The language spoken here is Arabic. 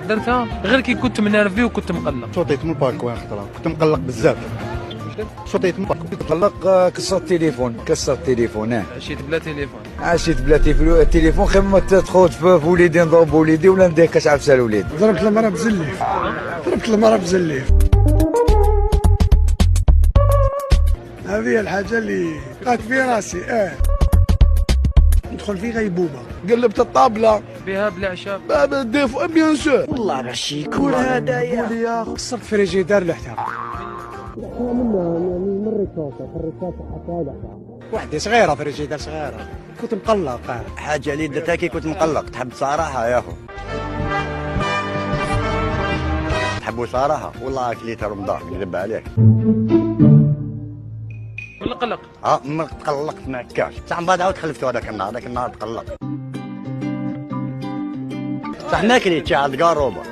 درتها غير كي كنت منرفي وكنت مقلق. شطيت من الباك واحد خطره، كنت مقلق بزاف. شطيت من الباك كنت مقلق، كسرت التليفون. عشيت بلا تليفون. عشيت بلا التليفون، خير ما تدخل في وليدي نضرب وليدي ولا ندير كاش عفسه الوليد. ضربت المرأة بزليف. هذه الحاجة اللي قعدت في راسي. ندخل في غيبوبة، قلبت الطابلة بها بلا عشاء. ديفو بيان سور. والله باش يكون هدايا. كسرت فريجيدار لحتها. وحدي صغيرة، فريجيدار صغيرة، كنت مقلق. حاجه اللي درتها كي كنت مقلق، تحب صراحه يا اخو؟ تحبوا صراحه؟ والله كليت رمضان نكذب عليك. ولا قلق؟ ما تقلقت ما كاش، صح من بعد عاود خلفتو هذاك النهار تقلق. صح ما كليت شي عاد قاروبه.